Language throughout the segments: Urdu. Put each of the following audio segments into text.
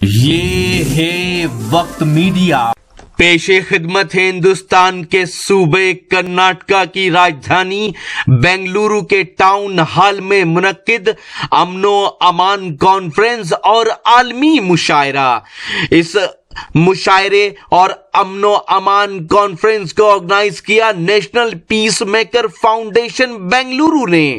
یہ ہے وقت میڈیا۔ پیش خدمت ہے ہندوستان کے صوبے کرناٹکا کی راجدھانی بنگلورو کے ٹاؤن ہال میں منعقد امن و امان کانفرنس اور عالمی مشاعرہ۔ اس مشاعرے اور امن و امان کانفرنس کو آرگنائز کیا نیشنل پیس میکر فاؤنڈیشن بنگلورو نے۔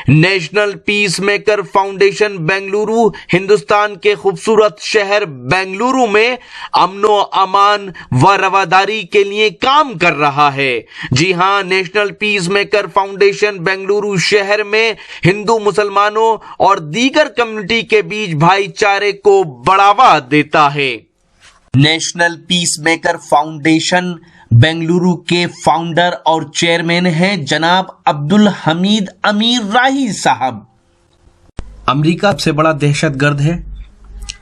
نیشنل پیس میکر فاؤنڈیشن بنگلورو ہندوستان کے خوبصورت شہر بنگلورو میں امن و امان و رواداری کے لیے کام کر رہا ہے۔ جی ہاں، نیشنل پیس میکر فاؤنڈیشن بنگلورو شہر میں ہندو مسلمانوں اور دیگر کمیونٹی کے بیچ بھائی چارے کو بڑھاوا دیتا ہے۔ نیشنل پیس میکر فاؤنڈیشن بنگلورو کے فاؤنڈر اور چیئرمین ہیں جناب عبدالحمید امیر راہی صاحب۔ امریکہ سب سے بڑا دہشت گرد ہے۔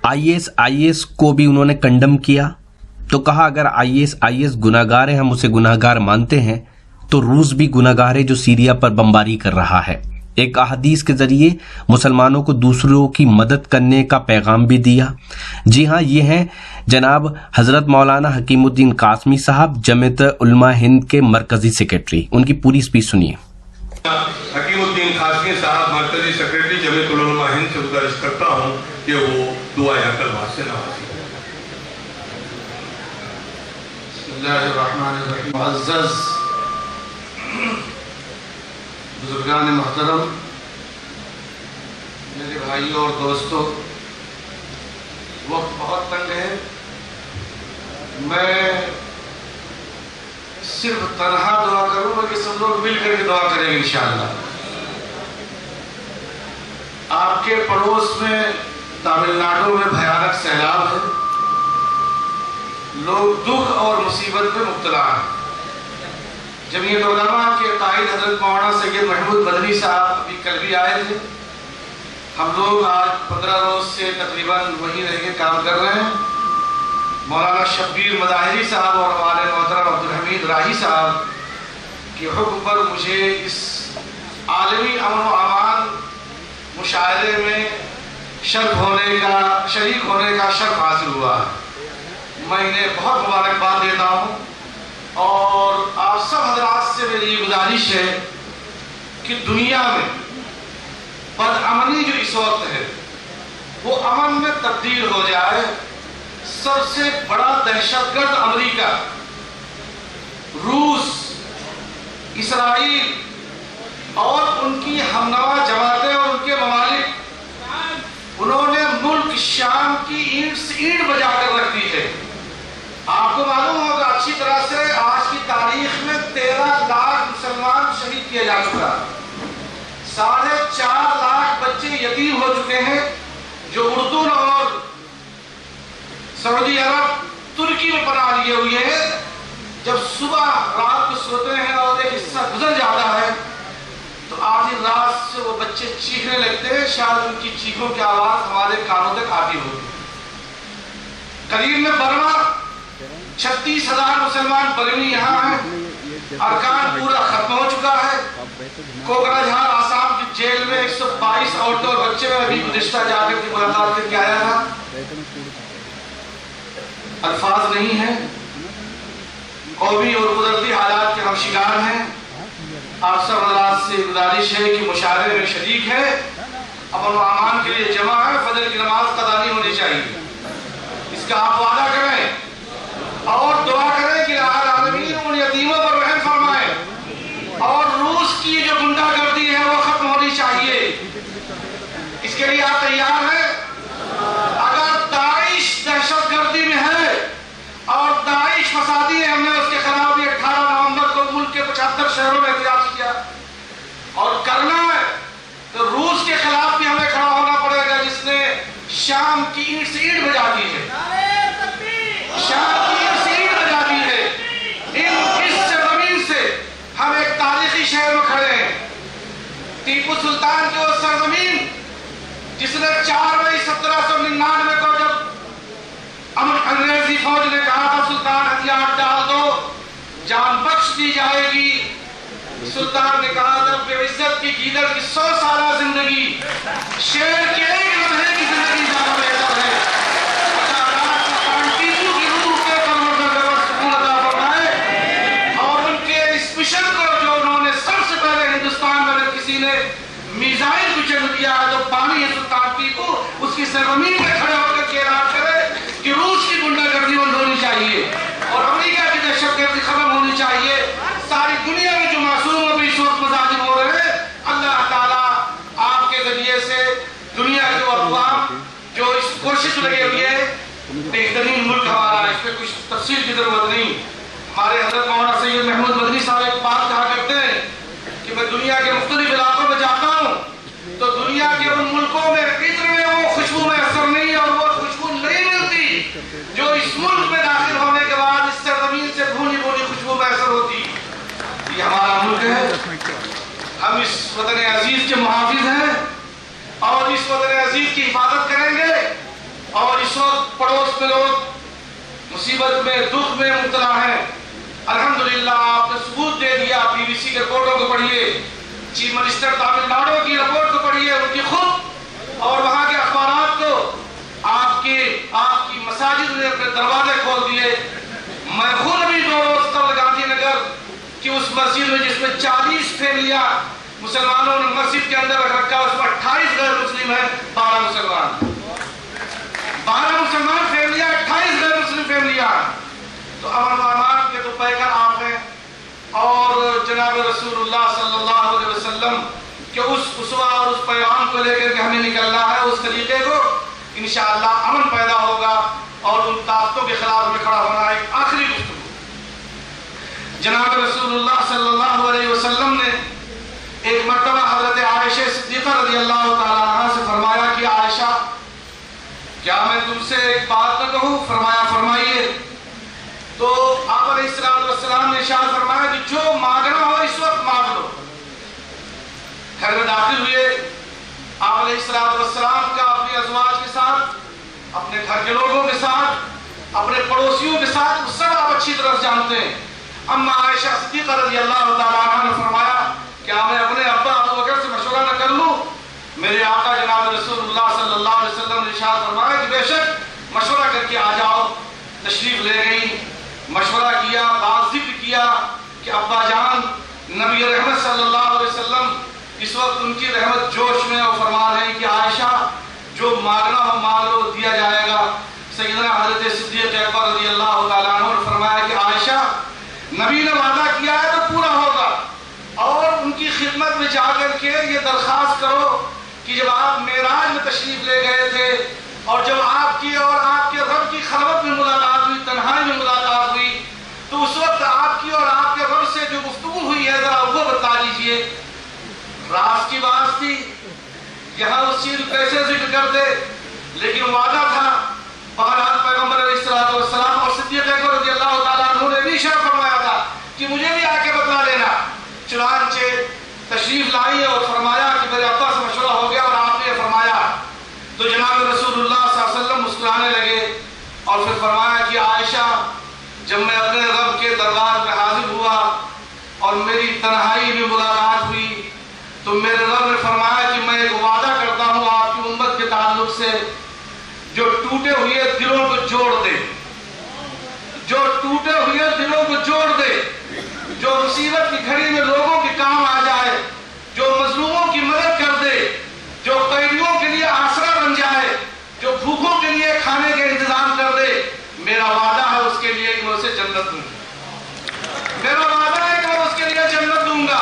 آئی ایس کو بھی انہوں نے کنڈم کیا، تو کہا اگر آئی ایس گناہگار ہے، ہم اسے گناہگار مانتے ہیں، تو روس بھی گناہگار ہے جو سیریا پر بمباری کر رہا ہے۔ ایک احادیث کے ذریعے مسلمانوں کو دوسروں کی مدد کرنے کا پیغام بھی دیا۔ جی ہاں، یہ ہیں جناب حضرت مولانا حکیم الدین قاسمی صاحب، جمعیت علماء ہند کے مرکزی سیکریٹری۔ ان کی پوری اسپیچ سنیے۔ حکیم الدین قاسمی صاحب مرکزی سیکریٹری جمعیت علماء ہند سے گزارش کرتا ہوں کہ وہ دعائے کلمات سے نوازیں۔ بسم اللہ الرحمن الرحیم۔ معزز بزرگان محترم، میرے بھائیوں اور دوستوں، وقت بہت تنگ ہے۔ میں صرف تنہا دعا کروں گا کہ سب لوگ مل کر کے دعا کریں گے انشاءاللہ۔ آپ کے پڑوس میں تامل ناڈو میں بھیانک سیلاب ہے، لوگ دکھ اور مصیبت میں مبتلا ہیں۔ جمعیت علماء کے قائد حضرت مولانا سید محمود مدنی صاحب ابھی کل بھی آئے تھے۔ ہم لوگ آج 15 روز سے تقریباً وہیں رہ کے کام کر رہے ہیں۔ مولانا شبیر مظاہری صاحب اور ہمارے محترم عبدالحمید راہی صاحب کے حکم پر مجھے اس عالمی امن و امان مشاعرے میں شریک ہونے کا شرف حاصل ہوا ہے۔ میں انہیں بہت مبارکباد دیتا ہوں، اور آپ سب حضرات سے میری یہ گزارش ہے کہ دنیا میں بد امنی جو اس وقت ہے وہ امن میں تبدیل ہو جائے۔ سب سے بڑا دہشت گرد امریکہ، روس، اسرائیل اور ان کی ہمنوا جماعتیں اور ان کے ممالک، انہوں نے ملک شام کی اینٹ سے اینٹ بجا کر رکھ دی ہے۔ آپ کو معلوم ہوگا اچھی طرح سے آج کی تاریخ میں 13 لاکھ مسلمان شہید کیا جا چکا، 4.5 لاکھ بچے یتیم ہو چکے ہیں جو اردن اور سعودی عرب، ترکی میں پناہ لیے ہوئے ہیں۔ جب صبح رات کو سوتے ہیں اور ایک حصہ گزر جاتا ہے تو آدھی رات سے وہ بچے چیخنے لگتے ہیں، شاید ان کی چیخوں کی آواز ہمارے کانوں تک آتی ہوگی۔ قریب میں برما 36,000 مسلمان برمی یہاں ہیں، ارکان پورا ختم ہو چکا ہے۔ کوکرا جھار آسام کی جیل میں 122 عورتوں اور بچے میں ابھی گزشتہ جا کر کی ملاقات کر کے آیا تھا۔ الفاظ نہیں ہیں، قومی اور قدرتی حالات کے ہم شکار ہیں۔ آپ سب حضرات سے گزارش ہے کہ مشاعرے میں شریک ہے، امن و امان کے لیے جمع ہے، فجر کی نماز قضا نہیں ہونی چاہیے، اس کا آپ وعدہ کریں اور دعا کریں کہ الہ العالمین ان یتیموں پر رحم فرمائے، اور روس کی جو گنڈا گردی ہے وہ ختم ہونی چاہیے۔ اس کے لیے آپ تیار ہیں؟ اگر داعش دہشت گردی میں ہے اور داعش فسادی ہے، ہم نے اس کے خلاف 18 نومبر کو ملک کے 75 شہروں میں احتجاج کیا، اور کرنا ہے تو روس کے خلاف بھی ہمیں کھڑا ہونا پڑے گا، جس نے شام کی اینٹ سے اینٹ بجا دی ہے، شام کی اینٹ سے اینٹ بجا دی ہے۔ اس زمین سے ہم ایک تاریخی شہر میں کھڑے ہیں، ٹیپو سلطان کی وہ سرزمین جس نے 4 مئی 1799 کو جب انگریزی فوج نے کہا تھا سلطان ہتھیار ڈال دو، جان بخش دی جائے گی، سلطان نے کہا تھا بے عزت کی گیدڑ کی 100 سالہ زندگی شیر کے ایک لمحے کی زندگی زیادہ بہتر ہے۔ بہترین ملک ہمارا، اس پہ کچھ تفصیل کی ضرورت نہیں۔ ہمارے حضرت مولانا سید محمود مدنی صاحب ایک بات کہا کرتے ہیں کہ میں دنیا کے مختلف علاقوں میں جاتا ہوں تو دنیا کے ان ملکوں میں عطر میں وہ خوشبو میسر نہیں اور وہ خوشبو نہیں ملتی جو اس ملک میں داخل ہونے کے بعد اس سرزمین سے بھونی بھونی خوشبو میسر ہوتی۔ یہ ہمارا ملک ہے، ہم اس وطن عزیز کے محافظ ہیں اور اس وطن عزیز کی حفاظت کریں گے۔ اور اس وقت پڑوس میں لوگ مصیبت میں دکھ میں مبتلا ہیں، الحمدللہ آپ نے ثبوت دے دیا۔ بی بی سی کے رپورٹوں کو پڑھیے، چیف منسٹر تامل ناڈو کی رپورٹ کو پڑھیے، ان کی خود اور وہاں کے اخبارات کو۔ آپ کی مساجد نے اپنے دروازے کھول دیے۔ میں خود بھی 2 روز قبل گاندھی نگر کی اس مسجد میں جس میں 40 فیملیاں مسلمانوں نے مسجد کے اندر رکھ رکھا، اس میں 28 غیر مسلم ہیں، 12 مسلمان فیملیاں، 28 غیر مسلم فیملیاں۔ تو امن و امان کے تو پیکر آپ ہیں اور جناب رسول اللہ صلی اللہ علیہ وسلم کے اس اسوہ اور اس پیغام کو لے کر کے ہمیں نکلنا ہے، اس طریقے کو انشاءاللہ امن پیدا ہوگا اور ان طاقتوں کے خلاف میں کھڑا ہونا۔ ایک آخری گفتگو، جناب رسول اللہ صلی اللہ علیہ وسلم نے ایک مرتبہ حضرت عائشہ صدیقہ رضی اللہ تعالیٰ عنہ سے فرمایا کہ عائشہ کیا میں تم سے ایک بات نہ کہوں؟ فرمایا فرمائیے۔ تو آپ علیہ السلام نے ارشاد فرمایا کہ جو مانگنا ہو اس وقت مانگ لو۔ گھر میں داخل ہوئے، آپ علیہ السلام کا اپنی ازواج کے ساتھ، اپنے گھر کے لوگوں کے ساتھ، اپنے پڑوسیوں کے ساتھ، وہ سب آپ اچھی طرح جانتے ہیں۔ اما عائشہ صدیقہ رضی اللہ تعالیٰ عنہ نے فرمایا کیا میں اپنے ابا ابو بکر سے مشورہ نہ کر لوں؟ میرے آقا جناب رسول اللہ صلی اللہ علیہ وسلم نے ارشاد فرمایا کہ بے شک مشورہ کر کے آ جاؤ۔ تشریف لے گئی، مشورہ کیا، بات ذکر کیا کہ ابا جان نبی رحمت صلی اللہ علیہ وسلم اس وقت ان کی رحمت جوش میں اور فرما رہے ہیں کہ عائشہ جو مانگنا ہو مانگ لو، دیا جائے گا۔ سیدنا حضرت صدیق اکبر رضی اللہ تعالیٰ عنہ نے فرمایا کہ عائشہ نبی نے وعدہ کیا ہے تو پورا ہوگا، اور ان کی خدمت میں جا کر کے یہ درخواست کرو کہ جب آپ معراج میں تشریف لے گئے تھے اور جب آپ کی اور آپ کے رب کی خلوت میں ملاقات ہوئی، تنہائی میں ملاقات ہوئی، تو اس وقت آپ کی اور آپ کے رب سے جو گفتگو ہوئی ہے ذرا وہ بتا دیجئے۔ راز کی بات تھی، یہاں اس چیز کیسے ذکر کرتے، لیکن وعدہ تھا۔ بہرحال پیغمبر علیہ السلام اور صدیق اکبر رضی اللہ تعالیٰ عنہ نے بھی اشارہ فرمایا تھا کہ مجھے بھی آ کے بتلا دینا۔ چنانچہ تشریف لائی اور فرمایا کہ میرے ابا سے مشورہ ہو گیا اور آپ نے فرمایا۔ تو جناب رسول اللہ صلی اللہ علیہ وسلم مسکرانے لگے اور پھر فرمایا کہ عائشہ جب میں اپنے رب کے دربار میں حاضر ہوا اور میری تنہائی میں ملاقات ہوئی تو میرے رب نے فرمایا کہ میں ایک وعدہ کرتا ہوں آپ کی امت کے تعلق سے، جو ٹوٹے ہوئے دلوں کو جوڑ دے، جو ٹوٹے ہوئے دلوں کو جوڑ دے، جو مصیبت کی گھڑی میں لوگوں کے کام آ جائے، جو مظلوموں کی مدد کر دے، جو قیدیوں کے لیے آسرا بن جائے، جو بھوکوں کے لیے کھانے کے انتظام کر دے، میرا وعدہ ہے اس کے لیے کہ میں اسے جنت دوں گا۔ میرا وعدہ ہے کہ میں اس کے لیے جنت دوں گا۔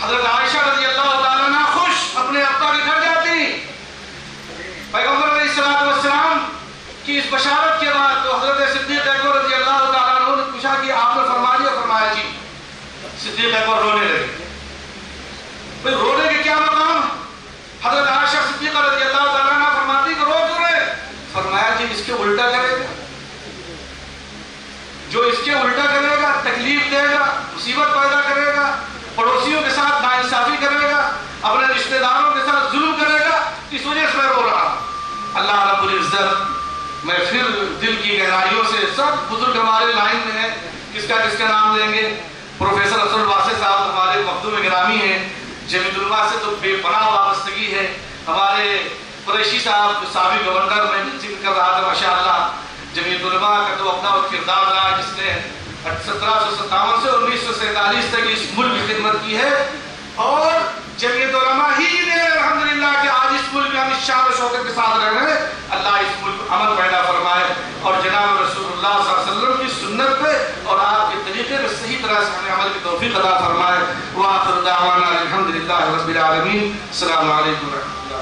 حضرت عائشہ رضی اللہ تعالیٰ عنہ خوش اپنے ابا کے گھر جاتی۔ پیغمبر علیہ السلام کی اس بشارت کے بعد تو حضرت صدیق اکبر رضی اللہ تعالیٰ عنہ نے پوچھا کہ آپ نے فرما دیا؟ فرمایا جی۔ صدیق اکبر رونے لگے۔ بھئی رونے کے کیا مقام؟ حضرت عائشہ صدیقہ رضی اللہ تعالیٰ عنہ فرماتی کہ رو کیوں رہے؟ فرمایا جی اس کے الٹا کرے گا، جو اس کے الٹا کرے گا، تکلیف دے گا، مصیبت پیدا کرے گا، پڑوسیوں کے ساتھ ناانصافی کرے گا، اپنے رشتہ داروں کے ساتھ ظلم کرے گا، اس وجہ سے میں رو رہا ہوں۔ اللہ رب العزت، میں پھر دل کی گہرائیوں سے، سب بزرگ ہمارے لائن میں ہیں، کس کا نام لیں گے؟ پروفیسر اسد الواسع صاحب ہمارے مخدوم گرامی ہیں، جمیعت علماء سے تو بے پناہ وابستگی ہے۔ ہمارے قریشی صاحب جو سابق گورنر، میں ذکر کر رہا تھا، ماشاءاللہ جمیعت علماء کا تو اپنا کردار رہا جس نے 1757 سے 1947 تک اس ملک کی خدمت کی ہے، اور جمیعت علماء ہی نے الحمدللہ کہ آج اس ملک میں ہم اس شان و شوکت کے ساتھ رہ رہے ہیں۔ اللہ اس ملک امن پیدا فرمائے اور جناب رسول اللہ صلی اللہ علیہ وسلم کی سنت پہ اور آپ کے طریقے پہ صحیح طرح سے ہمیں عمل کی توفیق عطا فرمائے۔ وآخر دعوانا الحمدللہ رب العالمین۔ السلام علیکم ورحمۃ اللہ۔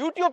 YouTube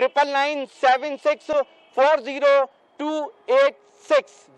99964026।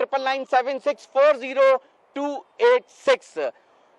99964026।